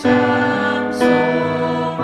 참 소망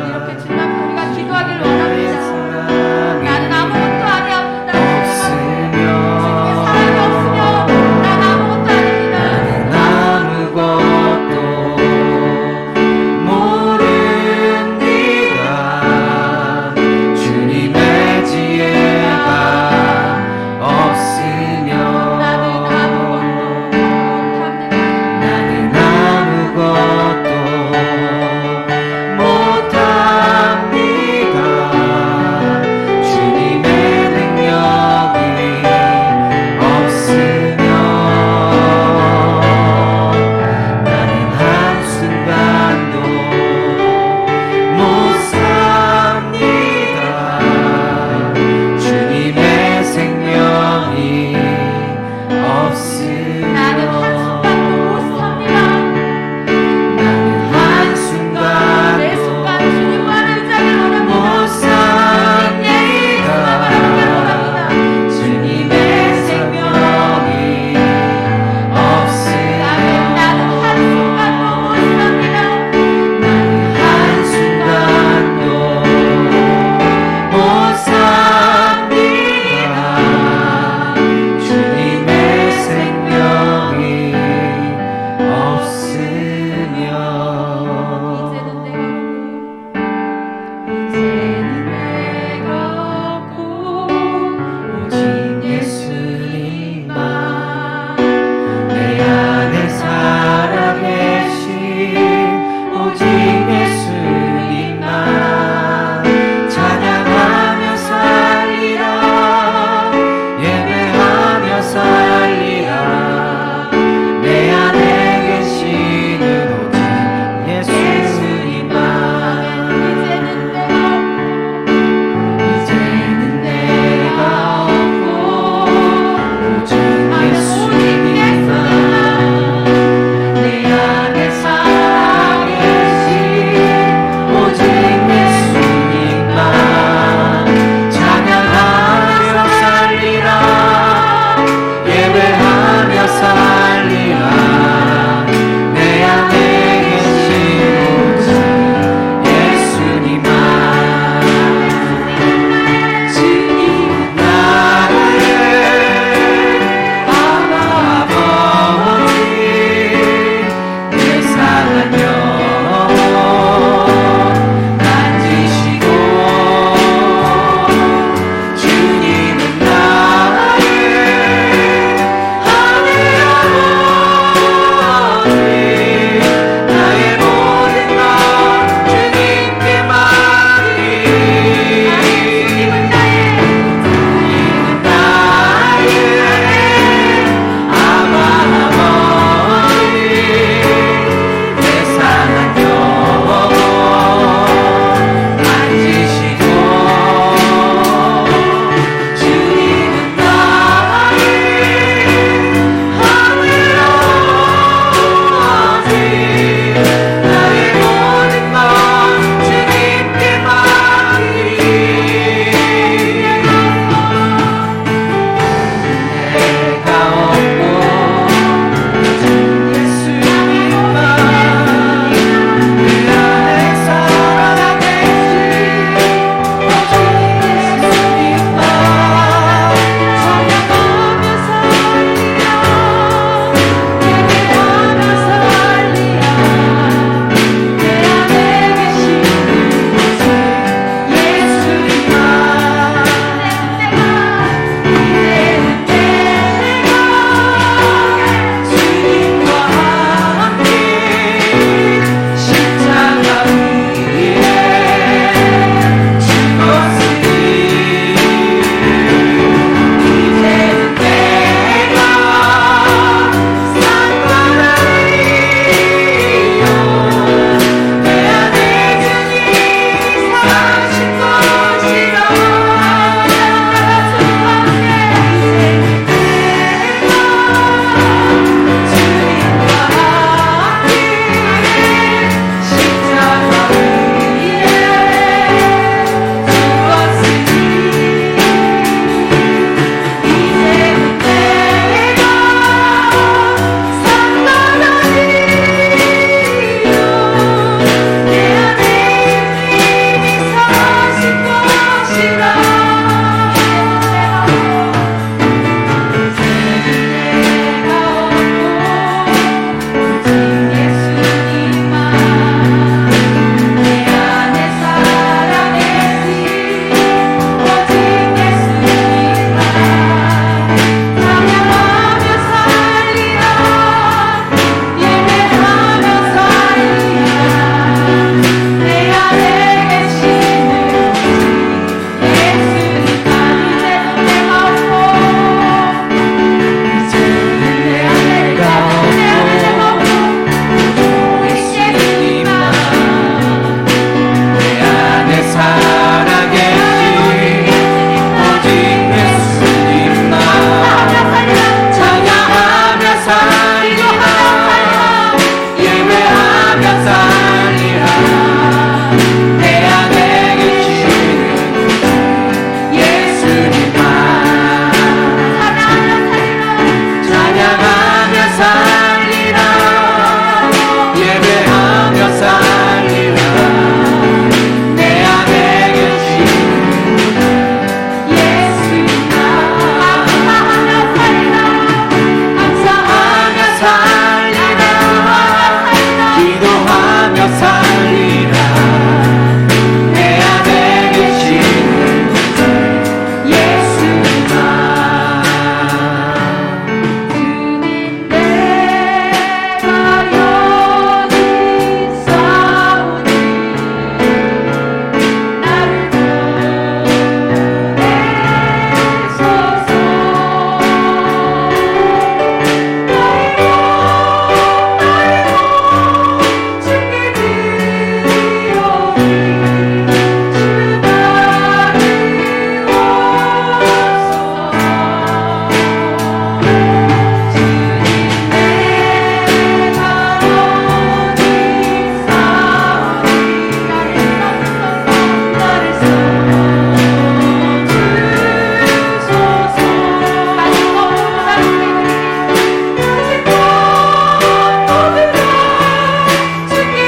이렇게 주님 앞에 우리가 기도하기를 원합니다. 나는 아무것도 아니합니다. 주님의 사랑이 없으면 난 아무것도 아닙니다. 아무것도 모릅니다. 주님의 지혜가 없으면 나는 아무것도 못합니다. 나는 아무것도 살리라 내 안에 계시는 예수님만 찬양하며 살리라 예배하며 살리라 내 안에 계시는 예수님만 감사하며 살리라 기도하며 살리라 내 안에 계시는 예수님만 주님 내가 여기 있사오니 나를 보내소서 주께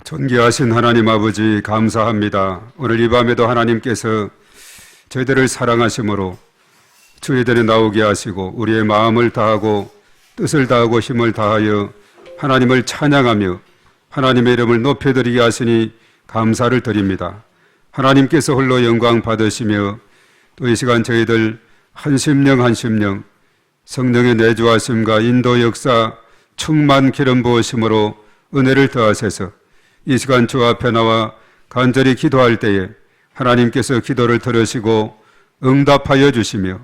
존귀하신 하나님 아버지 감사합니다. 오늘 이 밤에도 하나님께서 저희들을 사랑하심으로 주의들에 나오게 하시고 우리의 마음을 다하고 뜻을 다하고 힘을 다하여 하나님을 찬양하며 하나님의 이름을 높여드리게 하시니 감사를 드립니다. 하나님께서 홀로 영광 받으시며 또 이 시간 저희들 한 심령 한 심령 성령의 내주하심과 인도 역사 충만 기름 부으심으로 은혜를 더하셔서 이 시간 주 앞에 나와 간절히 기도할 때에 하나님께서 기도를 들으시고 응답하여 주시며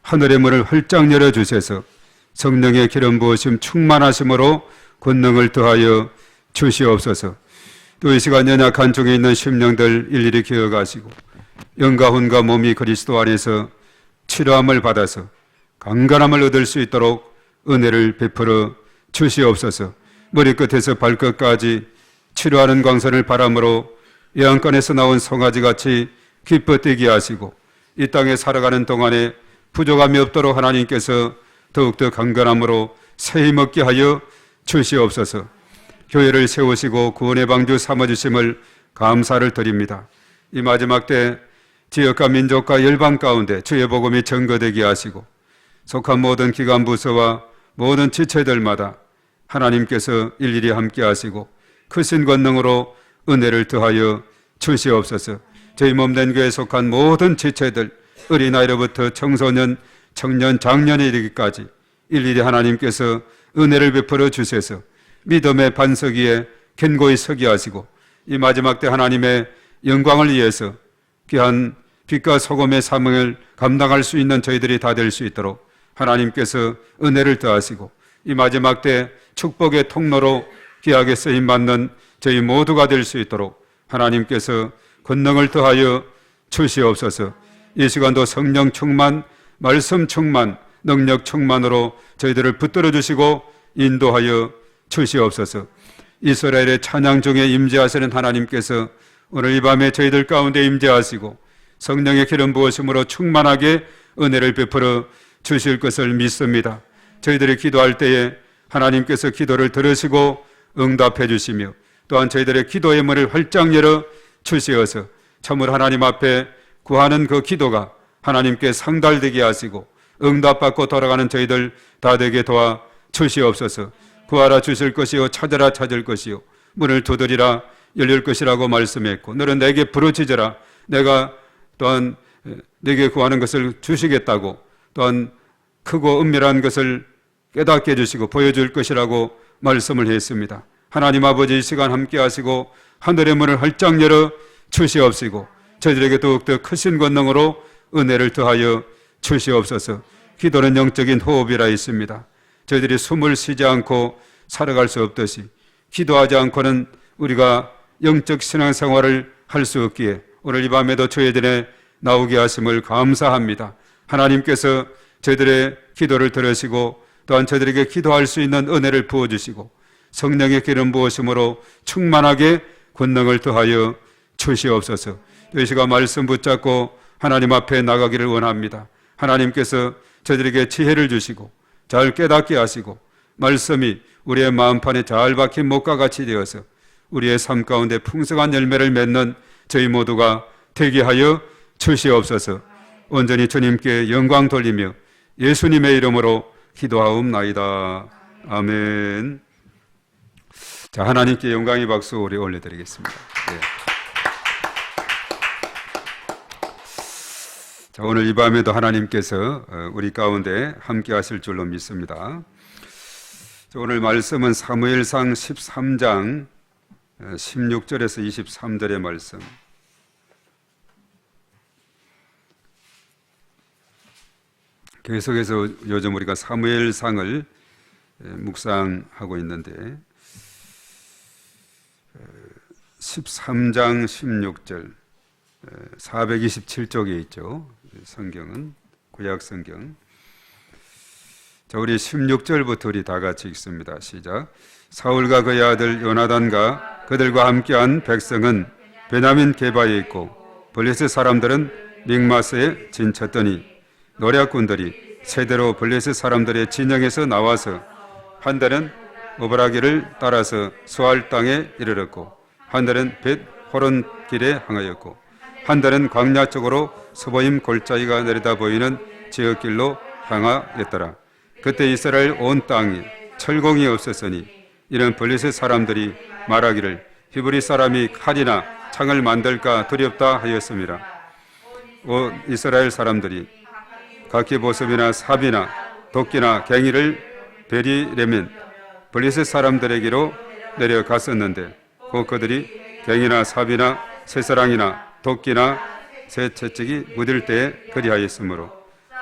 하늘의 문을 활짝 열어주셔서 성령의 기름 부으심 충만하심으로 권능을 더하여 주시옵소서. 또 이 시간 연약한 중에 있는 심령들 일일이 기억하시고 영과 혼과 몸이 그리스도 안에서 치료함을 받아서 강건함을 얻을 수 있도록 은혜를 베풀어 주시옵소서. 머리끝에서 발끝까지 치료하는 광선을 바람으로 예언권에서 나온 송아지같이 기뻐 뛰게 하시고 이 땅에 살아가는 동안에 부족함이 없도록 하나님께서 더욱더 강건함으로 새 힘 얻게 하여 주시옵소서. 교회를 세우시고 구원의 방주 삼아주심을 감사를 드립니다. 이 마지막 때 지역과 민족과 열방 가운데 주의 복음이 증거되게 하시고 속한 모든 기관 부서와 모든 지체들마다 하나님께서 일일이 함께 하시고 크신 권능으로 은혜를 더하여 주시옵소서. 저희 몸된 교회에 속한 모든 지체들 어린아이로부터 청소년, 청년, 장년에 이르기까지 일일이 하나님께서 은혜를 베풀어 주셔서 믿음의 반석 위에 견고히 서게 하시고 이 마지막 때 하나님의 영광을 위해서 귀한 빛과 소금의 사명을 감당할 수 있는 저희들이 다 될 수 있도록 하나님께서 은혜를 더하시고 이 마지막 때 축복의 통로로 귀하게 쓰임받는 저희 모두가 될 수 있도록 하나님께서 권능을 더하여 주시옵소서. 이 시간도 성령 충만, 말씀 충만, 능력 충만으로 저희들을 붙들어 주시고 인도하여 주시옵소서. 이스라엘의 찬양 중에 임재하시는 하나님께서 오늘 이 밤에 저희들 가운데 임재하시고 성령의 기름 부으심으로 충만하게 은혜를 베풀어 주실 것을 믿습니다. 저희들이 기도할 때에 하나님께서 기도를 들으시고 응답해 주시며 또한 저희들의 기도의 문을 활짝 열어 주시어서 참으로 하나님 앞에 구하는 그 기도가 하나님께 상달되게 하시고 응답받고 돌아가는 저희들 다 되게 도와 주시옵소서. 구하라 주실 것이요 찾으라 찾을 것이요 문을 두드리라 열릴 것이라고 말씀했고 너는 내게 부르짖으라 내가 또한 내게 구하는 것을 주시겠다고 또한 크고 은밀한 것을 깨닫게 해주시고 보여줄 것이라고 말씀을 했습니다. 하나님 아버지 이 시간 함께 하시고 하늘의 문을 활짝 열어 주시옵시고 저희들에게 더욱더 크신 권능으로 은혜를 더하여 주시옵소서. 기도는 영적인 호흡이라 있습니다. 저희들이 숨을 쉬지 않고 살아갈 수 없듯이 기도하지 않고는 우리가 영적 신앙생활을 할 수 없기에 오늘 이 밤에도 저희들의 나오게 하심을 감사합니다. 하나님께서 저희들의 기도를 들으시고 또한 저희들에게 기도할 수 있는 은혜를 부어주시고 성령의 기름 부으심으로 충만하게 권능을 더하여 주시옵소서. 이 시간 말씀 붙잡고 하나님 앞에 나가기를 원합니다. 하나님께서 저희들에게 지혜를 주시고 잘 깨닫게 하시고 말씀이 우리의 마음판에 잘 박힌 목과 같이 되어서 우리의 삶 가운데 풍성한 열매를 맺는 저희 모두가 되게 하여 주시옵소서. 온전히 주님께 영광 돌리며 예수님의 이름으로 기도하옵나이다. 아멘. 자, 하나님께 영광의 박수 우리 올려드리겠습니다. 네. 자, 오늘 이 밤에도 하나님께서 우리 가운데 함께 하실 줄로 믿습니다. 자, 오늘 말씀은 사무엘상 13장 16절에서 23절의 말씀. 계속해서 요즘 우리가 사무엘상을 묵상하고 있는데 13장 16절 427쪽에 있죠. 성경은 구약 성경. 자, 우리 16절부터 우리 다 같이 읽습니다. 시작. 사울과 그의 아들 요나단과 그들과 함께한 백성은 베냐민 게바에 있고 블레셋 사람들은 믹마스에 진쳤더니 노략군들이 세대로 블레셋 사람들의 진영에서 나와서 한 달은 오브라기를 따라서 수알 땅에 이르렀고 한 달은 벳 호론 길에 향하였고 한 달은 광야 쪽으로 스보임 골짜기가 내려다 보이는 지역길로 향하였더라. 그때 이스라엘 온 땅에 철공이 없었으니 이런 블레셋 사람들이 말하기를 히브리 사람이 칼이나 창을 만들까 두렵다 하였습니다. 오 이스라엘 사람들이 각기 보습이나 삽이나 도끼나 갱이를 베리려면 블레셋 사람들에게로 내려갔었는데 곧 그들이 갱이나 삽이나 쇠사랑이나 도끼나 새 채찍이 묻을 때에 그리하였으므로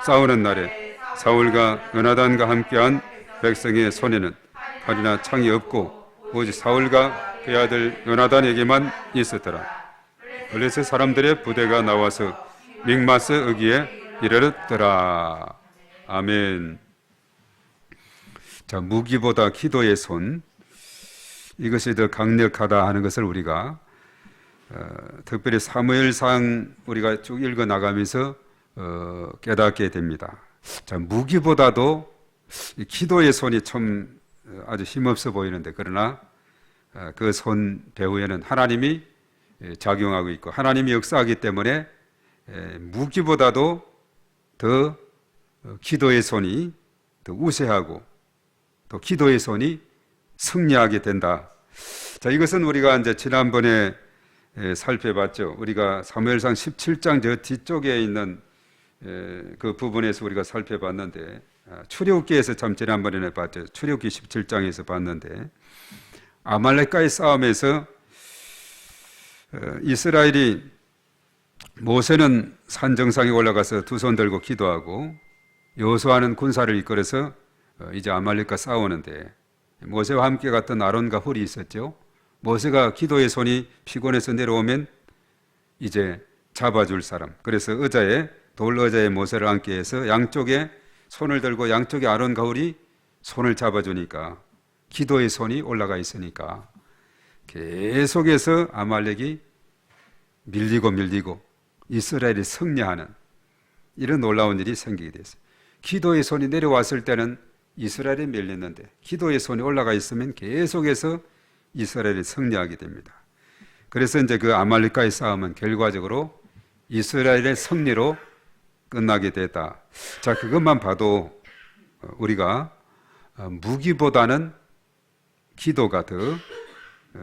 싸우는 날에 사울과 요나단과 함께한 백성의 손에는 칼이나 창이 없고 오직 사울과 그의 아들 요나단에게만 있었더라. 블레셋 사람들의 부대가 나와서 믹마스 어기에 이르렀더라. 아멘. 자, 무기보다 기도의 손, 이것이 더 강력하다 하는 것을 우리가 특별히 사무엘상 우리가 쭉 읽어 나가면서 깨닫게 됩니다. 자, 무기보다도 기도의 손이 좀 아주 힘없어 보이는데, 그러나 그 손 배후에는 하나님이 작용하고 있고 하나님이 역사하기 때문에 무기보다도 더 기도의 손이 더 우세하고 또 기도의 손이 승리하게 된다. 자, 이것은 우리가 이제 지난번에 살펴봤죠. 우리가 사무엘상 17장 저 뒤쪽에 있는 그 부분에서 우리가 살펴봤는데, 출애굽기에서 참 지난번에 봤죠. 출애굽기 17장에서 봤는데, 아말렉과의 싸움에서 이스라엘이, 모세는 산 정상에 올라가서 두 손 들고 기도하고 여호수아는 군사를 이끌어서 이제 아말렉과 싸우는데, 모세와 함께 갔던 아론과 훌이 있었죠. 모세가 기도의 손이 피곤해서 내려오면 이제 잡아줄 사람, 그래서 돌 의자에 모세를 앉게 해서 양쪽에 손을 들고 양쪽에 아론과 훌이 손을 잡아주니까 기도의 손이 올라가 있으니까 계속해서 아말렉이 밀리고 이스라엘이 승리하는 이런 놀라운 일이 생기게 됐어요. 기도의 손이 내려왔을 때는 이스라엘이 밀렸는데, 기도의 손이 올라가 있으면 계속해서 이스라엘이 승리하게 됩니다. 그래서 이제 그 아말렉과의 싸움은 결과적으로 이스라엘의 승리로 끝나게 됐다. 자, 그것만 봐도 우리가 무기보다는 기도가 더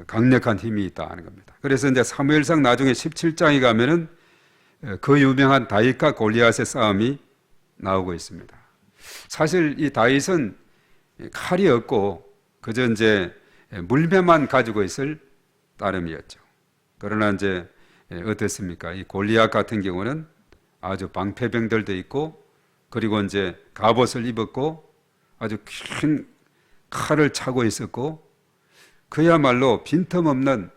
강력한 힘이 있다 하는 겁니다. 그래서 이제 사무엘상 나중에 17장에 가면은 그 유명한 다윗과 골리앗의 싸움이 나오고 있습니다. 사실 이 다윗은 칼이 없고 그저 이제 물매만 가지고 있을 따름이었죠. 그러나 이제 어떻습니까? 이 골리앗 같은 경우는 아주 방패병들도 있고, 그리고 이제 갑옷을 입었고 아주 큰 칼을 차고 있었고, 그야말로 빈틈없는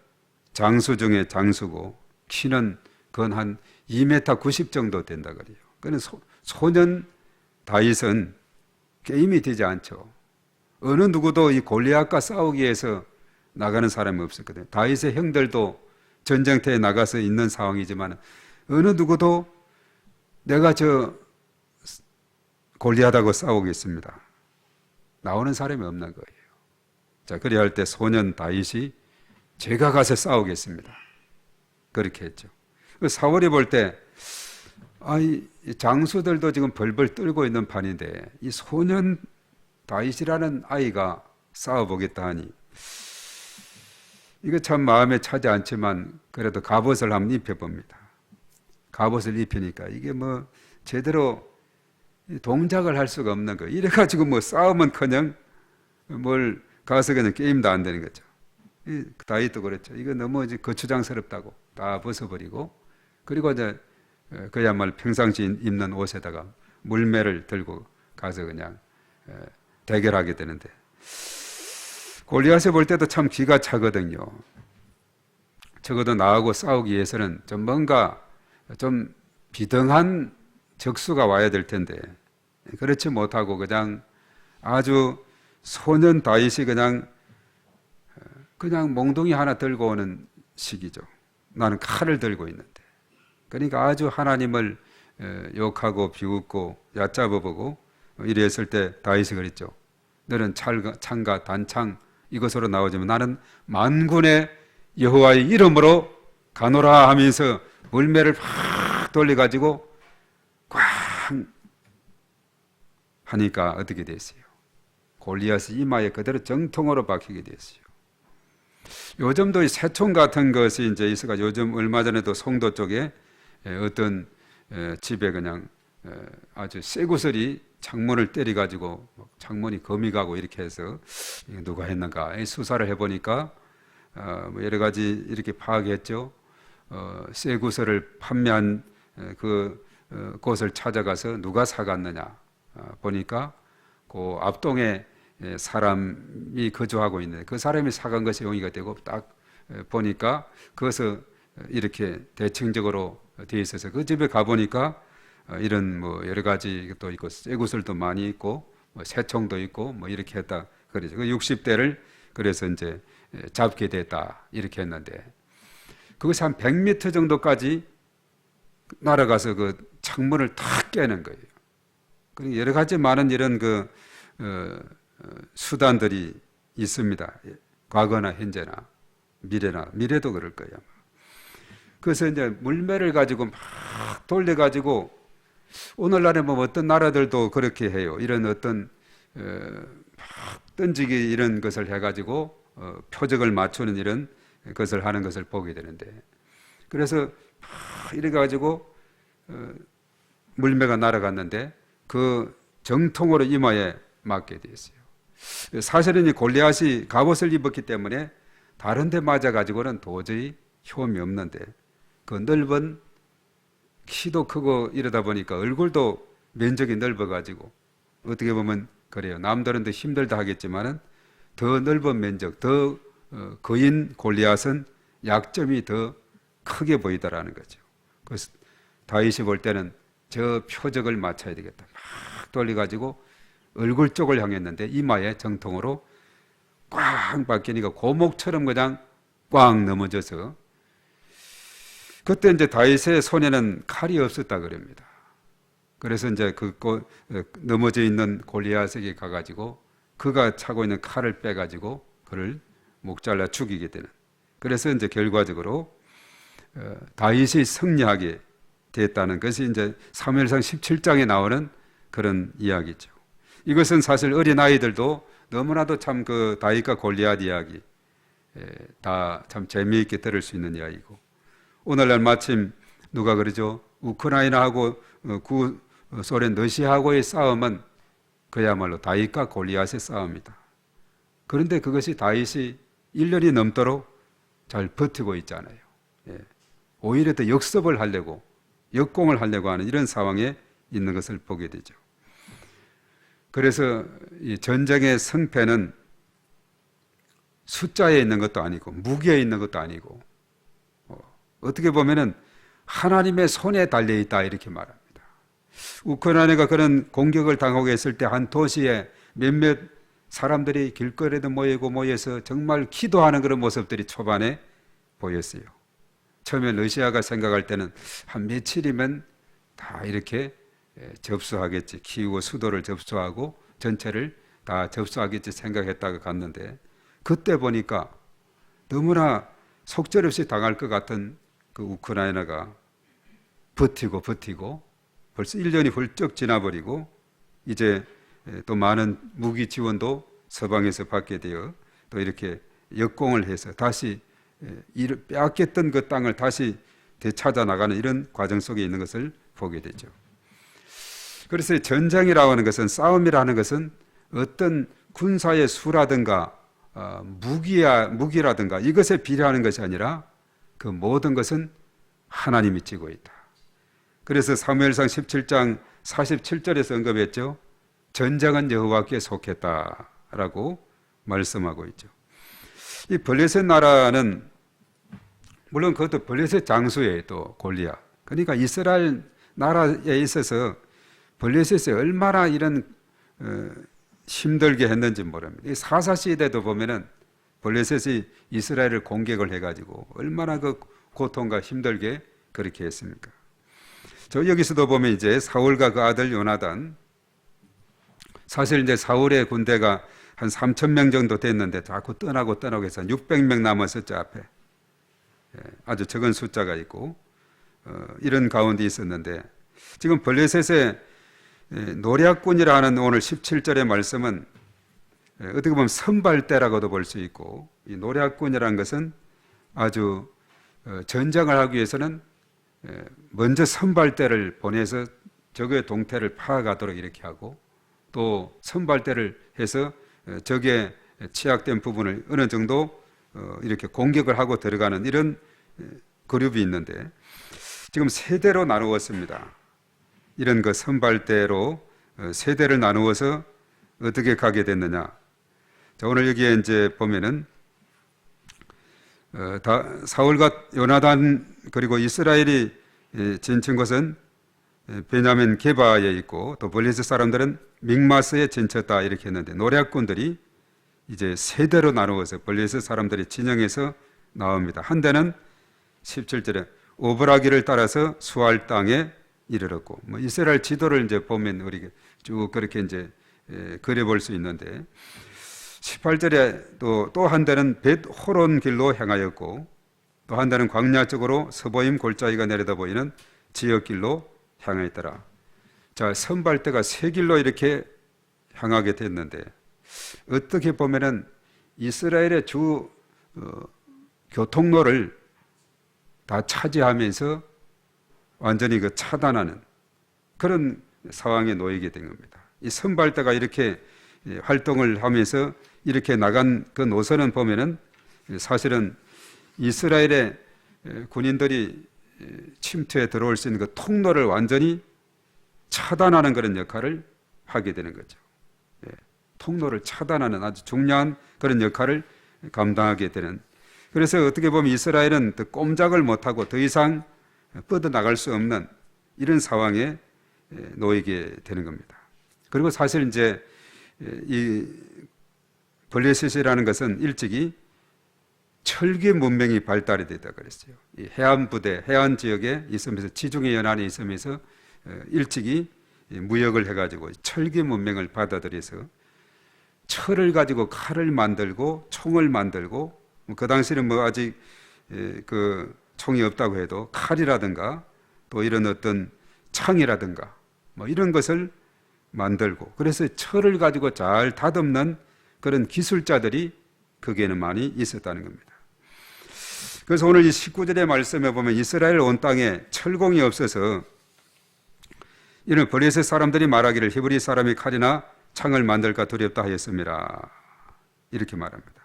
장수 중에 장수고, 키는 그건 한 2m 90 정도 된다 그래요. 그는 소년 다윗은 게임이 되지 않죠. 어느 누구도 이 골리앗과 싸우기 위해서 나가는 사람이 없었거든요. 다윗의 형들도 전쟁터에 나가서 있는 상황이지만 어느 누구도 내가 저 골리앗하고 싸우겠습니다, 나오는 사람이 없는 거예요. 자, 그래야 할 때 소년 다윗이 제가 가서 싸우겠습니다, 그렇게 했죠. 사울이 볼 때 이 장수들도 지금 벌벌 떨고 있는 판인데 이 소년 다윗이라는 아이가 싸워보겠다 하니 이거 참 마음에 차지 않지만 그래도 갑옷을 한번 입혀봅니다. 갑옷을 입히니까 이게 뭐 제대로 동작을 할 수가 없는 거예요. 이래가지고 뭐 싸움은커녕 뭘 가서 그냥 게임도 안 되는 거죠. 다윗도 그랬죠. 이거 너무 이제 거추장스럽다고 다 벗어버리고, 그리고 이제 그야말로 평상시 입는 옷에다가 물매를 들고 가서 그냥 대결하게 되는데, 골리앗을 볼 때도 참 기가 차거든요. 적어도 나하고 싸우기 위해서는 좀 뭔가 좀 비등한 적수가 와야 될 텐데 그렇지 못하고 그냥 아주 소년 다윗이 그냥 몽둥이 하나 들고 오는 식이죠. 나는 칼을 들고 있는데. 그러니까 아주 하나님을 욕하고 비웃고 얕잡아보고 이랬을 때 다윗이 그랬죠. 너는 창과 단창 이것으로 나오지만 나는 만군의 여호와의 이름으로 가노라 하면서 물매를 확 돌려가지고 꽝 하니까 어떻게 됐어요? 골리앗이 이마에 그대로 정통으로 박히게 됐어요. 요즘도 이 새총 같은 것이 이제 있어가 요즘 얼마 전에도 송도 쪽에 어떤 집에 그냥 아주 쇠구슬이 창문을 때려 가지고 창문이 거미 가고 이렇게 해서 누가 했는가 수사를 해보니까 뭐 여러 가지 이렇게 파악했죠. 쇠구슬을 판매한 그 곳을 찾아가서 누가 사갔느냐 보니까 그 앞동에 사람이 거주하고 있는 그 사람이 사간 것이 용의가 되고 딱 보니까 그것을 이렇게 대칭적으로 되어 있어서 그 집에 가 보니까 이런 뭐 여러 가지 또 있고 쇠구슬도 많이 있고 뭐 새총도 있고 뭐 이렇게 했다 그러죠. 그 60대를 그래서 이제 잡게 됐다 이렇게 했는데 그것이 한 100m 정도까지 날아가서 그 창문을 탁 깨는 거예요. 그리고 여러 가지 많은 이런 그 수단들이 있습니다. 과거나 현재나 미래도 그럴 거예요. 그래서 이제 물매를 가지고 막 돌려가지고 오늘날에 뭐 어떤 나라들도 그렇게 해요. 이런 어떤 막 던지기 이런 것을 해가지고 표적을 맞추는 이런 것을 하는 것을 보게 되는데 그래서 막 이래가지고 물매가 날아갔는데 그 정통으로 이마에 맞게 되었어요. 사실은 이 골리앗이 갑옷을 입었기 때문에 다른 데 맞아가지고는 도저히 효험이 없는데 그 넓은 키도 크고 이러다 보니까 얼굴도 면적이 넓어가지고 어떻게 보면 그래요. 남들은 더 힘들다 하겠지만은 더 넓은 면적, 더 거인 골리앗은 약점이 더 크게 보이더라는 거죠. 그래서 다윗이 볼 때는 저 표적을 맞춰야 되겠다. 막 돌려가지고 얼굴 쪽을 향했는데 이마에 정통으로 꽝 박히니까 고목처럼 그냥 꽝 넘어져서 그때 이제 다윗의 손에는 칼이 없었다 그럽니다. 그래서 이제 그 넘어져 있는 골리앗에게 가가지고 그가 차고 있는 칼을 빼가지고 그를 목 잘라 죽이게 되는. 그래서 이제 결과적으로 다윗이 승리하게 됐다는 것이 이제 사무엘상 17장에 나오는 그런 이야기죠. 이것은 사실 어린 아이들도 너무나도 참 그 다윗과 골리앗 이야기 다 참 재미있게 들을 수 있는 이야기고 오늘날 마침 누가 그러죠? 우크라이나하고 소련 러시아하고의 싸움은 그야말로 다윗과 골리앗의 싸움이다. 그런데 그것이 다윗이 1년이 넘도록 잘 버티고 있잖아요. 오히려 더 역습을 하려고 역공을 하려고 하는 이런 상황에 있는 것을 보게 되죠. 그래서 이 전쟁의 승패는 숫자에 있는 것도 아니고 무기에 있는 것도 아니고 어떻게 보면은 하나님의 손에 달려 있다 이렇게 말합니다. 우크라이나가 그런 공격을 당하고 있을 때 한 도시에 몇몇 사람들이 길거리에도 모여서 정말 기도하는 그런 모습들이 초반에 보였어요. 처음에 러시아가 생각할 때는 한 며칠이면 다 이렇게 접수하겠지. 키우고 수도를 접수하고 전체를 다 접수하겠지 생각했다가 갔는데 그때 보니까 너무나 속절없이 당할 것 같은 그 우크라이나가 버티고 벌써 1년이 훌쩍 지나버리고 이제 또 많은 무기 지원도 서방에서 받게 되어 또 이렇게 역공을 해서 다시 빼앗겼던 그 땅을 다시 되찾아 나가는 이런 과정 속에 있는 것을 보게 되죠. 그래서 전쟁이라고 하는 것은 싸움이라는 것은 어떤 군사의 수라든가 무기라든가 이것에 비례하는 것이 아니라 그 모든 것은 하나님이 쥐고 있다. 그래서 사무엘상 17장 47절에서 언급했죠. 전쟁은 여호와께 속했다라고 말씀하고 있죠. 이 블레셋 나라는 물론 그것도 블레셋 장수예요. 또 골리앗. 그러니까 이스라엘 나라에 있어서 블레셋이 얼마나 이런 힘들게 했는지 모릅니다. 이 사사시대도 보면은 블레셋이 이스라엘을 공격을 해가지고 얼마나 그 고통과 힘들게 그렇게 했습니까? 저 여기서도 보면 이제 사울과 그 아들 요나단 사실 이제 사울의 군대가 한 3,000명 정도 됐는데 자꾸 떠나고 해서 600명 남았었죠 앞에. 아주 적은 숫자가 있고 이런 가운데 있었는데 지금 블레셋의 노략군이라 하는 오늘 17절의 말씀은 어떻게 보면 선발대라고도 볼 수 있고, 이 노략군이라는 것은 아주 전쟁을 하기 위해서는 먼저 선발대를 보내서 적의 동태를 파악하도록 이렇게 하고, 또 선발대를 해서 적의 취약된 부분을 어느 정도 이렇게 공격을 하고 들어가는 이런 그룹이 있는데, 지금 세대로 나누었습니다. 이런 그 선발대로 세대를 나누어서 어떻게 가게 됐느냐. 자, 오늘 여기에 이제 보면은 사울과 요나단 그리고 이스라엘이 진친 곳은 베냐민 게바에 있고, 또 블레셋 사람들은 믹마스에 진쳤다 이렇게 했는데, 노략군들이 이제 세대로 나누어서 블레셋 사람들이 진영에서 나옵니다. 한 대는 17절에 오브라기를 따라서 수알 땅에 이르렀고, 뭐 이스라엘 지도를 이제 보면 우리 쭉 그렇게 이제 그려볼 수 있는데, 18절에 또 한 대는 벳 호론 길로 향하였고, 또 한 대는 광야 쪽으로 서보임 골짜기가 내려다 보이는 지역 길로 향하였더라. 자, 선발대가 세 길로 이렇게 향하게 됐는데, 어떻게 보면은 이스라엘의 주 교통로를 다 차지하면서 완전히 그 차단하는 그런 상황에 놓이게 된 겁니다. 이 선발대가 이렇게 활동을 하면서 이렇게 나간 그 노선은 보면은 사실은 이스라엘의 군인들이 침투에 들어올 수 있는 그 통로를 완전히 차단하는 그런 역할을 하게 되는 거죠. 통로를 차단하는 아주 중요한 그런 역할을 감당하게 되는. 그래서 어떻게 보면 이스라엘은 더 꼼짝을 못하고 더 이상 뻗어나갈 수 없는 이런 상황에 놓이게 되는 겁니다. 그리고 사실 이제 이 블레셋이라는 것은 일찍이 철기 문명이 발달이 되다 그랬어요. 이 해안 부대, 해안 지역에 있으면서 지중해 연안에 있으면서 일찍이 무역을 해가지고 철기 문명을 받아들여서 철을 가지고 칼을 만들고 총을 만들고, 그 당시는 뭐 아직 그 총이 없다고 해도 칼이라든가 또 이런 어떤 창이라든가 뭐 이런 것을 만들고, 그래서 철을 가지고 잘 다듬는 그런 기술자들이 거기에는 많이 있었다는 겁니다. 그래서 오늘 이 19절의 말씀에 보면 이스라엘 온 땅에 철공이 없어서 이는 블레셋 사람들이 말하기를 히브리 사람이 칼이나 창을 만들까 두렵다 하였습니다. 이렇게 말합니다.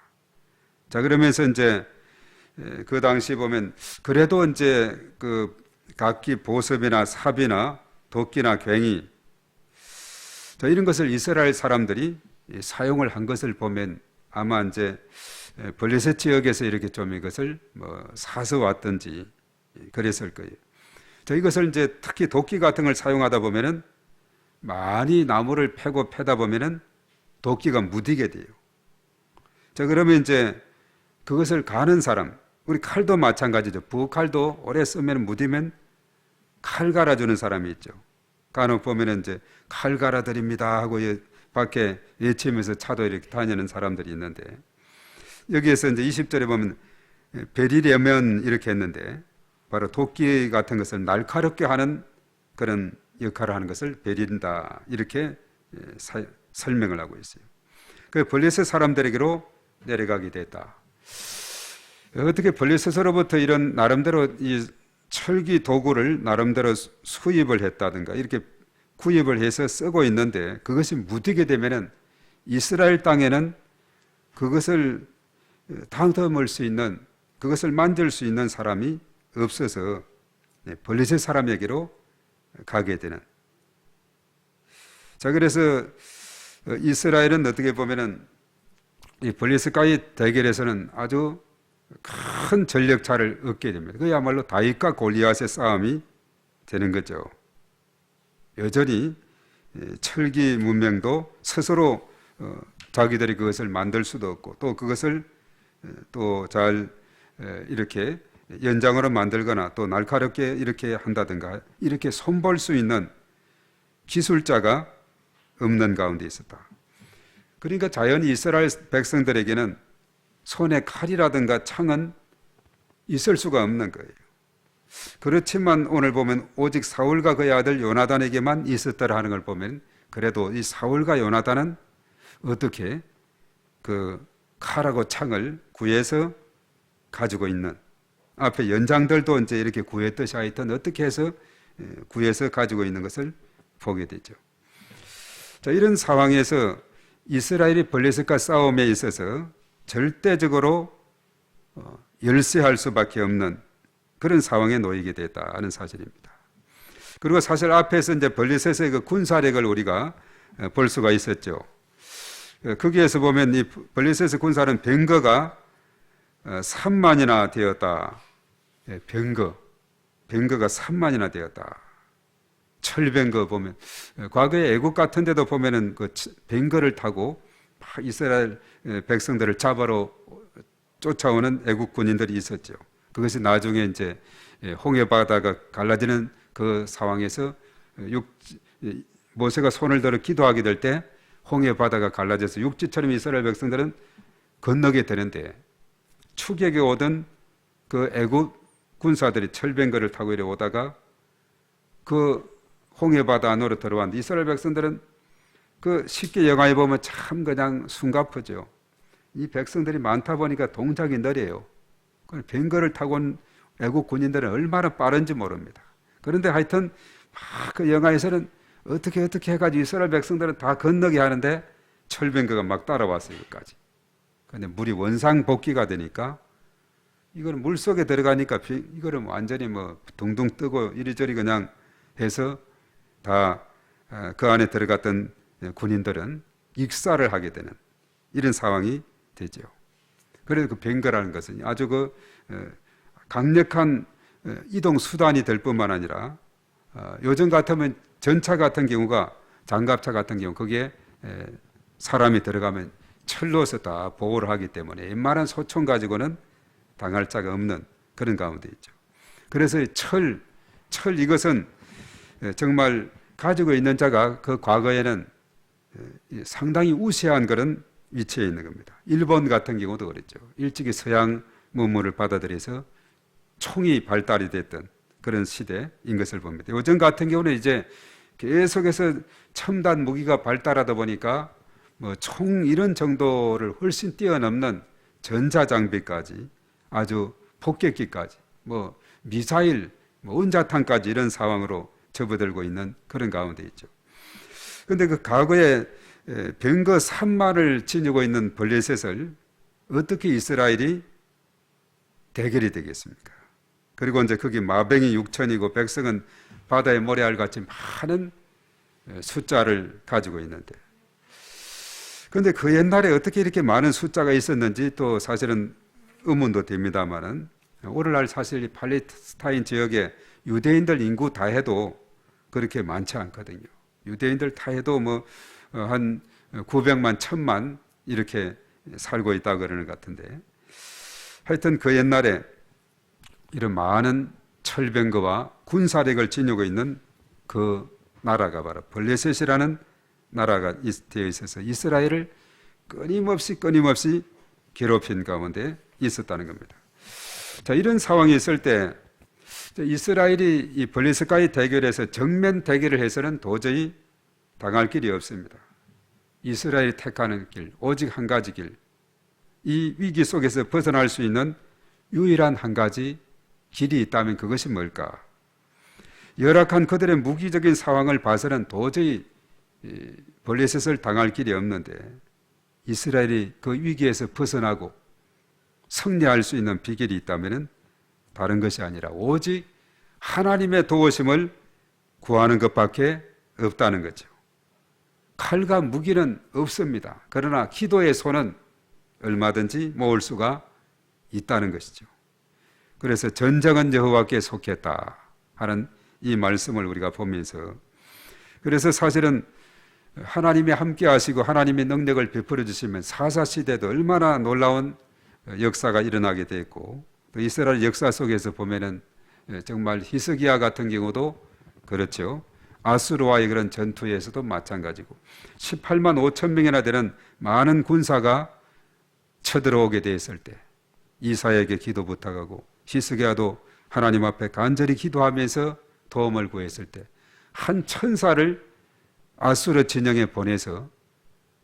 자, 그러면서 이제 그 당시 보면 그래도 이제 그 각기 보습이나 삽이나 도끼나 괭이, 자, 이런 것을 이스라엘 사람들이 사용을 한 것을 보면 아마 이제 블레셋 지역에서 이렇게 좀 이것을 뭐 사서 왔든지 그랬을 거예요. 자, 이것을 이제 특히 도끼 같은 걸 사용하다 보면은 많이 나무를 패고 패다 보면은 도끼가 무디게 돼요. 자, 그러면 이제 그것을 가는 사람, 우리 칼도 마찬가지죠. 부칼도 오래 쓰면 무디면 칼 갈아주는 사람이 있죠. 간혹 보면은 이제 칼 갈아드립니다 하고 밖에 외치면서 차도 이렇게 다니는 사람들이 있는데, 여기에서 이제 20절에 보면 베리려면 이렇게 했는데, 바로 도끼 같은 것을 날카롭게 하는 그런 역할을 하는 것을 베린다 이렇게 설명을 하고 있어요. 그 블레셋 사람들에게로 내려가게 됐다. 어떻게 블레셋으로부터 이런 나름대로 이 철기 도구를 나름대로 수입을 했다든가 이렇게 구입을 해서 쓰고 있는데, 그것이 무디게 되면은 이스라엘 땅에는 그것을 다듬을 수 있는, 그것을 만질 수 있는 사람이 없어서 블레셋 사람에게로 가게 되는. 자, 그래서 이스라엘은 어떻게 보면은 이 블레셋과의 대결에서는 아주 큰 전력차를 얻게 됩니다. 그야말로 다윗과 골리앗의 싸움이 되는 거죠. 여전히 철기 문명도 스스로 자기들이 그것을 만들 수도 없고, 또 그것을 또 잘 이렇게 연장으로 만들거나 또 날카롭게 이렇게 한다든가 이렇게 손볼 수 있는 기술자가 없는 가운데 있었다. 그러니까 자연히 이스라엘 백성들에게는 손에 칼이라든가 창은 있을 수가 없는 거예요. 그렇지만 오늘 보면 오직 사울과 그의 아들 요나단에게만 있었더라 하는 걸 보면, 그래도 이 사울과 요나단은 어떻게 그 칼하고 창을 구해서 가지고 있는, 앞에 연장들도 이제 이렇게 구했듯이 하여튼 어떻게 해서 구해서 가지고 있는 것을 보게 되죠. 자, 이런 상황에서 이스라엘이 블레셋과 싸움에 있어서 절대적으로 열세할 수밖에 없는 그런 상황에 놓이게 됐다는 사실입니다. 그리고 사실 앞에서 이제 블레셋의 그 군사력을 우리가 볼 수가 있었죠. 거기에서 보면 이 블레셋의 군사는 병거가 3만이나 되었다. 병거가 3만이나 되었다. 철병거 보면 과거에 애국 같은 데도 보면은 그 병거를 타고 막 이스라엘 백성들을 잡아러 쫓아오는 애국 군인들이 있었죠. 그것이 나중에 이제 홍해 바다가 갈라지는 그 상황에서 모세가 손을 들어 기도하게 될 때 홍해 바다가 갈라져서 육지처럼 이스라엘 백성들은 건너게 되는데 추격에 오던 그 애국 군사들이 철병거를 타고 이래 오다가 그 홍해 바다 안으로 들어왔는데 이스라엘 백성들은 그 쉽게 영화에 보면 참 그냥 숨가쁘죠. 이 백성들이 많다 보니까 동작이 느려요. 병거를 타고 온 애국 군인들은 얼마나 빠른지 모릅니다. 그런데 하여튼 막 그 영화에서는 어떻게 해가지고 이스라엘 백성들은 다 건너게 하는데 철병거가 막 따라왔어요. 여기까지. 근데 물이 원상복귀가 되니까 이거는 물 속에 들어가니까 이거는 완전히 뭐 둥둥 뜨고 이리저리 그냥 해서 다 그 안에 들어갔던 군인들은 익사를 하게 되는 이런 상황이 되죠. 그래서 그 병거라는 것은 아주 그 강력한 이동 수단이 될 뿐만 아니라 요즘 같으면 전차 같은 경우가 장갑차 같은 경우 거기에 사람이 들어가면 철로서 다 보호를 하기 때문에 웬만한 소총 가지고는 당할 자가 없는 그런 가운데 있죠. 그래서 철 이것은 정말 가지고 있는 자가 그 과거에는 상당히 우세한 그런 위치에 있는 겁니다. 일본 같은 경우도 그랬죠. 일찍이 서양 문물을 받아들여서 총이 발달이 됐던 그런 시대인 것을 봅니다. 요즘 같은 경우는 이제 계속해서 첨단 무기가 발달하다 보니까 뭐 총 이런 정도를 훨씬 뛰어넘는 전자장비까지 아주 폭격기까지 뭐 미사일, 뭐 원자탄까지 이런 상황으로 접어들고 있는 그런 가운데 있죠. 그런데 그 과거에 병거 3만을 지니고 있는 블레셋을 어떻게 이스라엘이 대결이 되겠습니까? 그리고 이제 거기 마병이 6천이고 백성은 바다의 모래알같이 많은 숫자를 가지고 있는데, 그런데 그 옛날에 어떻게 이렇게 많은 숫자가 있었는지 또 사실은 의문도 됩니다만은 오늘날 사실 이 팔레스타인 지역에 유대인들 인구 다 해도 그렇게 많지 않거든요. 유대인들 다 해도 뭐 한 900만, 1000만 이렇게 살고 있다 그러는 것 같은데, 하여튼 그 옛날에 이런 많은 철병거와 군사력을 지니고 있는 그 나라가 바로 블레셋이라는 나라가 되어 있어서 이스라엘을 끊임없이 괴롭힌 가운데 있었다는 겁니다. 자, 이런 상황이 있을 때 이스라엘이 이 블레셋과의 대결에서 정면 대결을 해서는 도저히 당할 길이 없습니다. 이스라엘이 택하는 길, 오직 한 가지 길, 이 위기 속에서 벗어날 수 있는 유일한 한 가지 길이 있다면 그것이 뭘까? 열악한 그들의 무기적인 상황을 봐서는 도저히 블레셋을 당할 길이 없는데 이스라엘이 그 위기에서 벗어나고 승리할 수 있는 비결이 있다면 다른 것이 아니라 오직 하나님의 도우심을 구하는 것밖에 없다는 거죠. 칼과 무기는 없습니다. 그러나 기도의 손은 얼마든지 모을 수가 있다는 것이죠. 그래서 전쟁은 여호와께 속했다 하는 이 말씀을 우리가 보면서, 그래서 사실은 하나님이 함께 하시고 하나님의 능력을 베풀어 주시면 사사시대도 얼마나 놀라운 역사가 일어나게 됐고, 또 이스라엘 역사 속에서 보면은 정말 히스기야 같은 경우도 그렇죠. 아수르와의 그런 전투에서도 마찬가지고 18만 5천 명이나 되는 많은 군사가 쳐들어오게 되었을 때 이사야에게 기도 부탁하고 히스기야도 하나님 앞에 간절히 기도하면서 도움을 구했을 때 한 천사를 아수르 진영에 보내서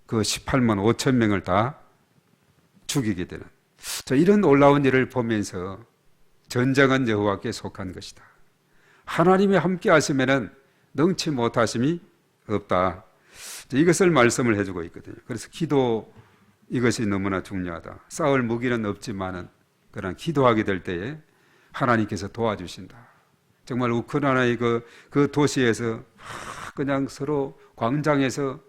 그 18만 5천 명을 다 죽이게 되는 이런 놀라운 일을 보면서 전쟁은 여호와께 속한 것이다. 하나님이 함께 하시면은 능치 못하심이 없다. 이것을 말씀을 해주고 있거든요. 그래서 기도 이것이 너무나 중요하다. 싸울 무기는 없지만은 그러나 기도하게 될 때에 하나님께서 도와주신다. 정말 우크라이나의 그 도시에서 그냥 서로 광장에서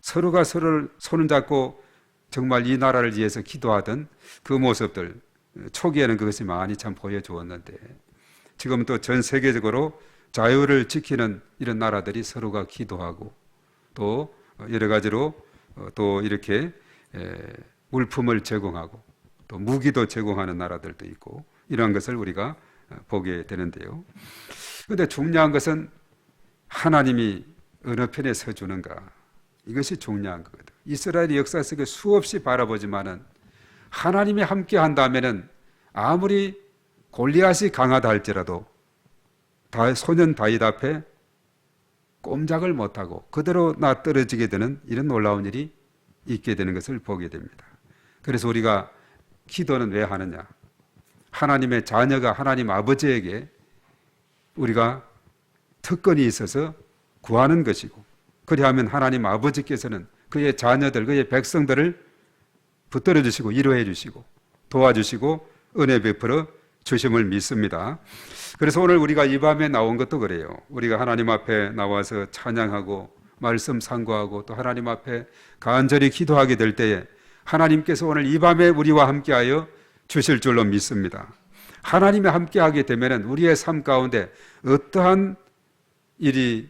서로가 서로를 손을 잡고 정말 이 나라를 위해서 기도하던 그 모습들, 초기에는 그것이 많이 참 보여주었는데 지금 또 전 세계적으로 자유를 지키는 이런 나라들이 서로가 기도하고 또 여러 가지로 또 이렇게 물품을 제공하고 또 무기도 제공하는 나라들도 있고 이러한 것을 우리가 보게 되는데요. 그런데 중요한 것은 하나님이 어느 편에 서주는가, 이것이 중요한 거거든. 이스라엘의 역사 속에 수없이 바라보지만은 하나님이 함께 한다면은 아무리 골리앗이 강하다 할지라도 소년 다윗 앞에 꼼짝을 못하고 그대로 떨어지게 되는 이런 놀라운 일이 있게 되는 것을 보게 됩니다. 그래서 우리가 기도는 왜 하느냐? 하나님의 자녀가 하나님 아버지에게 우리가 특권이 있어서 구하는 것이고, 그리하면 하나님 아버지께서는 그의 자녀들, 그의 백성들을 붙들어 주시고 위로해 주시고 도와주시고 은혜 베풀어 주심을 믿습니다. 그래서 오늘 우리가 이 밤에 나온 것도 그래요. 우리가 하나님 앞에 나와서 찬양하고 말씀 상고하고 또 하나님 앞에 간절히 기도하게 될 때에 하나님께서 오늘 이 밤에 우리와 함께하여 주실 줄로 믿습니다. 하나님이 함께하게 되면 우리의 삶 가운데 어떠한 일이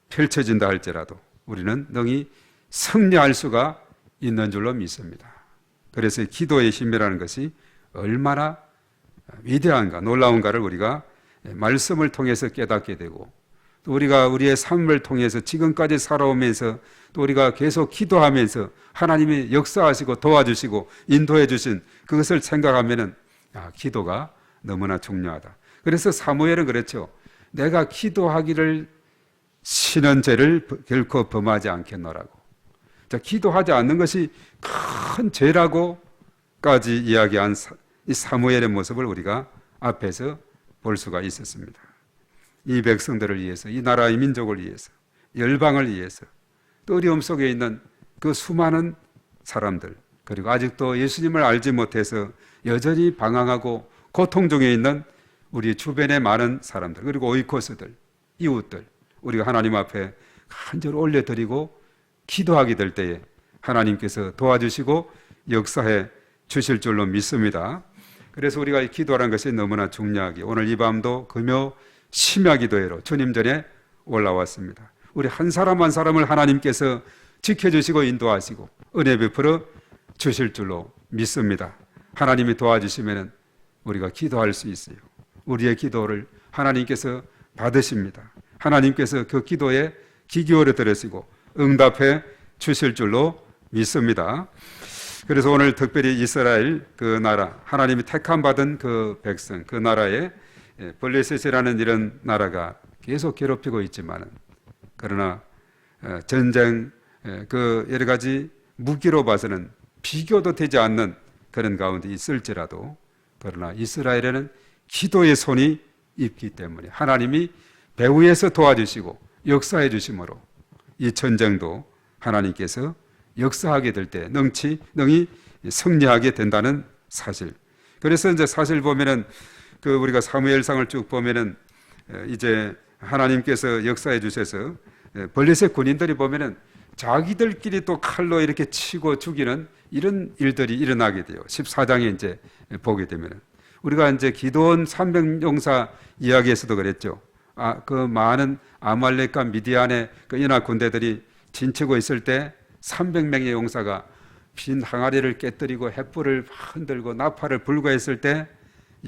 펼쳐진다 할지라도 우리는 능히 승리할 수가 있는 줄로 믿습니다. 그래서 기도의 힘이라는 것이 얼마나 위대한가, 놀라운가를 우리가 말씀을 통해서 깨닫게 되고 또 우리가 우리의 삶을 통해서 지금까지 살아오면서 또 우리가 계속 기도하면서 하나님이 역사하시고 도와주시고 인도해 주신 그것을 생각하면은 기도가 너무나 중요하다. 그래서 사무엘은 그랬죠. 내가 기도하기를 쉬는 죄를 결코 범하지 않겠노라고. 자, 기도하지 않는 것이 큰 죄라고까지 이야기한 이 사무엘의 모습을 우리가 앞에서 볼 수가 있었습니다. 이 백성들을 위해서, 이 나라의 민족을 위해서, 열방을 위해서, 또 어려움 속에 있는 그 수많은 사람들, 그리고 아직도 예수님을 알지 못해서 여전히 방황하고 고통 중에 있는 우리 주변의 많은 사람들, 그리고 오이코스들, 이웃들, 우리가 하나님 앞에 간절히 올려드리고 기도하게 될 때에 하나님께서 도와주시고 역사해 주실 줄로 믿습니다. 그래서 우리가 이 기도하는 것이 너무나 중요하게 오늘 이 밤도 금요 심야 기도회로 주님 전에 올라왔습니다. 우리 한 사람 한 사람을 하나님께서 지켜주시고 인도하시고 은혜 베풀어 주실 줄로 믿습니다. 하나님이 도와주시면 우리가 기도할 수 있어요. 우리의 기도를 하나님께서 받으십니다. 하나님께서 그 기도에 귀 기울여 들으시고 응답해 주실 줄로 믿습니다. 그래서 오늘 특별히 이스라엘 그 나라, 하나님이 택함 받은 그 백성, 그 나라에 블레셋이라는 이런 나라가 계속 괴롭히고 있지만은 그러나 전쟁 그 여러 가지 무기로 봐서는 비교도 되지 않는 그런 가운데 있을지라도 그러나 이스라엘에는 기도의 손이 있기 때문에 하나님이 배후에서 도와주시고 역사해 주심으로 이 전쟁도 하나님께서 역사하게 될 때 능히 승리하게 된다는 사실. 그래서 이제 사실 보면은 그 우리가 사무엘상을 쭉 보면은 이제 하나님께서 역사해 주셔서 블레셋 군인들이 보면은 자기들끼리 또 칼로 이렇게 치고 죽이는 이런 일들이 일어나게 돼요. 14장에 이제 보게 되면은 우리가 이제 기드온 300용사 이야기에서도 그랬죠. 그 많은 아말렉과 미디안의 그 연합 군대들이 진치고 있을 때 300명의 용사가 빈 항아리를 깨뜨리고 횃불을 흔들고 나팔을 불고 했을 때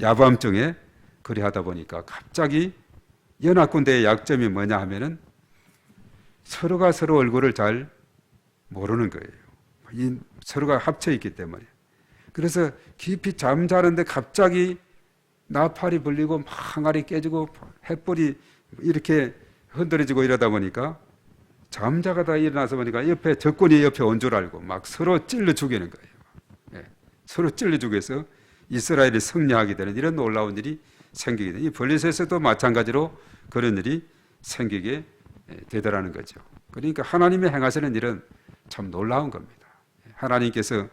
야밤중에 그리하다 보니까 갑자기 연합 군대의 약점이 뭐냐 하면은 서로가 서로 얼굴을 잘 모르는 거예요. 서로가 합쳐 있기 때문에. 그래서 깊이 잠자는데 갑자기 나팔이 불리고 막 항아리 깨지고 횃불이 이렇게 흔들어지고 이러다 보니까 잠자가다 일어나서 보니까 옆에 적군이 옆에 온 줄 알고 막 서로 찔러 죽이는 거예요. 서로 찔러주고 해서 이스라엘이 승리하게 되는 이런 놀라운 일이 생기게 됩니다. 이 블레셋에서도 마찬가지로 그런 일이 생기게 되더라는 거죠. 그러니까 하나님의 행하시는 일은 참 놀라운 겁니다. 하나님께서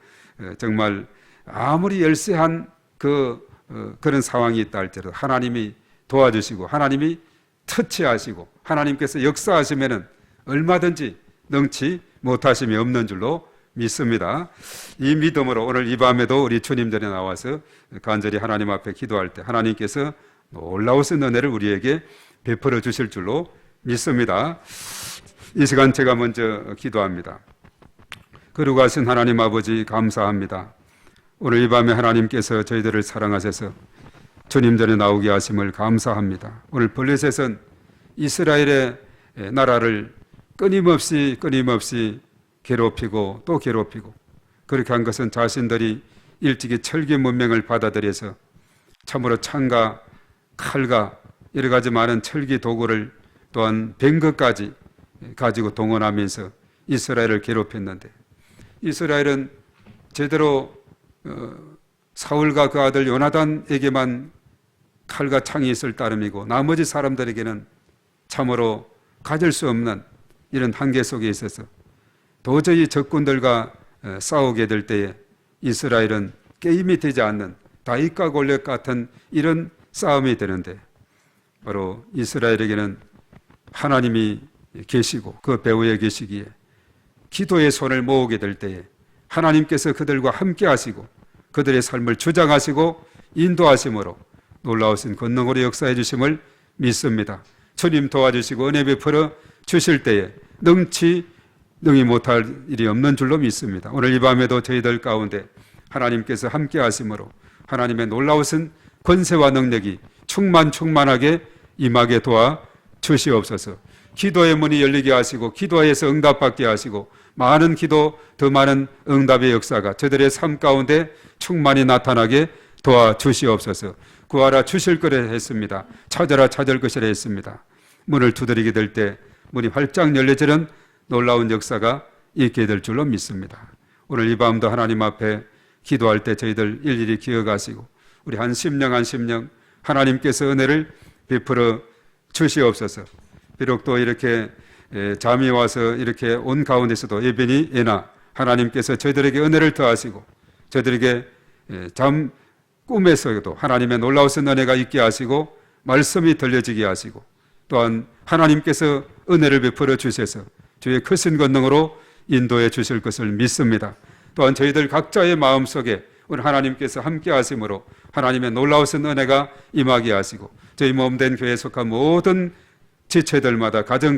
정말 아무리 열세한 그런 상황이 있다 할지라도 하나님이 도와주시고 하나님이 터치하시고 하나님께서 역사하시면은 얼마든지 능치 못하심이 없는 줄로 믿습니다. 이 믿음으로 오늘 이 밤에도 우리 주님 전에 나와서 간절히 하나님 앞에 기도할 때 하나님께서 놀라우신 은혜를 우리에게 베풀어 주실 줄로 믿습니다. 이 시간 제가 먼저 기도합니다. 거룩하신 하나님 아버지 감사합니다. 오늘 이 밤에 하나님께서 저희들을 사랑하셔서 주님 전에 나오게 하심을 감사합니다. 오늘 블레셋은 이스라엘의 나라를 끊임없이 괴롭히고 또 괴롭히고 그렇게 한 것은 자신들이 일찍이 철기 문명을 받아들여서 참으로 창과 칼과 여러 가지 많은 철기 도구를 또한 뱅거까지 가지고 동원하면서 이스라엘을 괴롭혔는데 이스라엘은 제대로 사울과 그 아들 요나단에게만 칼과 창이 있을 따름이고 나머지 사람들에게는 참으로 가질 수 없는 이런 한계 속에 있어서 도저히 적군들과 싸우게 될 때에 이스라엘은 게임이 되지 않는 다윗과 골리앗 같은 이런 싸움이 되는데 바로 이스라엘에게는 하나님이 계시고 그 배후에 계시기에 기도의 손을 모으게 될 때에 하나님께서 그들과 함께 하시고 그들의 삶을 주장하시고 인도하심으로 놀라우신 권능으로 역사해 주심을 믿습니다. 주님 도와주시고 은혜 베풀어 주실 때에 능히 못할 일이 없는 줄로 믿습니다. 오늘 이 밤에도 저희들 가운데 하나님께서 함께 하심으로 하나님의 놀라우신 권세와 능력이 충만하게 임하게 도와 주시옵소서. 기도의 문이 열리게 하시고 기도에서 응답받게 하시고 많은 기도 더 많은 응답의 역사가 저들의 삶 가운데 충만히 나타나게 도와 주시옵소서. 구하라 주실 거라 했습니다. 찾아라 찾을 것이라 했습니다. 문을 두드리게 될 때 문이 활짝 열려지는 놀라운 역사가 있게 될 줄로 믿습니다. 오늘 이 밤도 하나님 앞에 기도할 때 저희들 일일이 기억하시고 우리 한 심령 하나님께서 은혜를 베풀어 주시옵소서. 비록 또 이렇게 잠이 와서 이렇게 온 가운데서도 예배니 예나 하나님께서 저희들에게 은혜를 더하시고 저희들에게 잠 꿈에서도 하나님의 놀라우신 은혜가 있게 하시고 말씀이 들려지게 하시고 또한 하나님께서 은혜를 베풀어 주셔서 주의 크신 권능으로 인도해 주실 것을 믿습니다. 또한 저희들 각자의 마음속에 오늘 하나님께서 함께 하심으로 하나님의 놀라우신 은혜가 임하게 하시고 저희 몸된 교회에 속한 모든 지체들마다 가정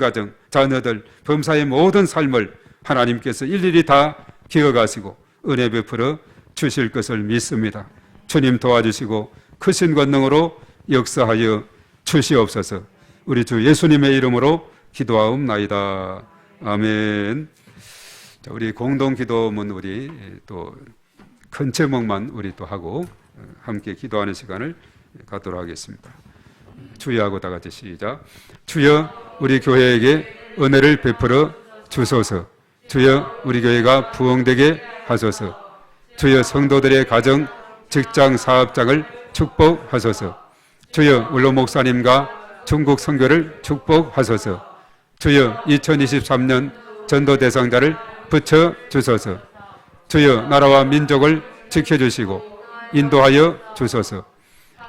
자녀들 범사의 모든 삶을 하나님께서 일일이 다 기억하시고 은혜 베풀어 주실 것을 믿습니다. 주님 도와주시고 크신 권능으로 역사하여 주시옵소서. 우리 주 예수님의 이름으로 기도하옵나이다. 아멘. 자, 우리 공동 기도문 우리 또 큰 제목만 우리 또 하고 함께 기도하는 시간을 갖도록 하겠습니다. 주여 하고 다 같이 시작. 주여 우리 교회에게 은혜를 베풀어 주소서. 주여 우리 교회가 부흥되게 하소서. 주여 성도들의 가정, 직장, 사업장을 축복하소서. 주여 울로 목사님과 중국 선교를 축복하소서. 주여 2023년 전도 대상자를 붙여 주소서. 주여 나라와 민족을 지켜주시고 인도하여 주소서.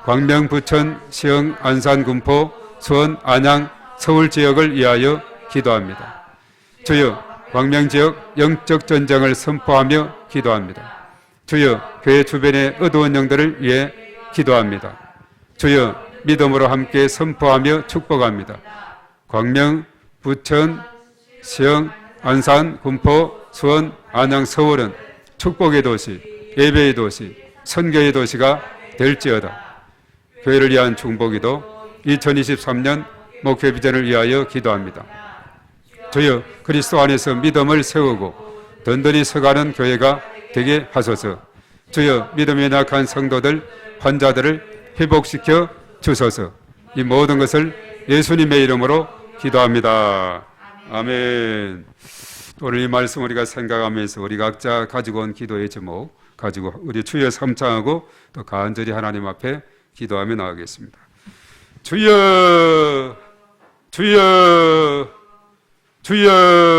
광명, 부천, 시흥, 안산, 군포, 수원, 안양, 서울 지역을 위하여 기도합니다. 주여 광명 지역 영적 전쟁을 선포하며 기도합니다. 주여 교회 주변의 어두운 영들을 위해 기도합니다. 주여 믿음으로 함께 선포하며 축복합니다. 광명, 부천, 시흥, 안산, 군포, 수원, 안양, 서울은 축복의 도시, 예배의 도시, 선교의 도시가 될지어다. 교회를 위한 중보기도 2023년 목회 비전을 위하여 기도합니다. 주여 그리스도 안에서 믿음을 세우고 든든히 서가는 교회가 되게 하소서. 주여 믿음에 약한 성도들, 환자들을 회복시켜 주소서. 이 모든 것을 예수님의 이름으로 기도합니다. 아멘. 또 오늘 이 말씀 우리가 생각하면서 우리 각자 가지고 온 기도의 제목 가지고 우리 주여 삼창하고 또 간절히 하나님 앞에 기도하며 나가겠습니다. 주여 주여 주여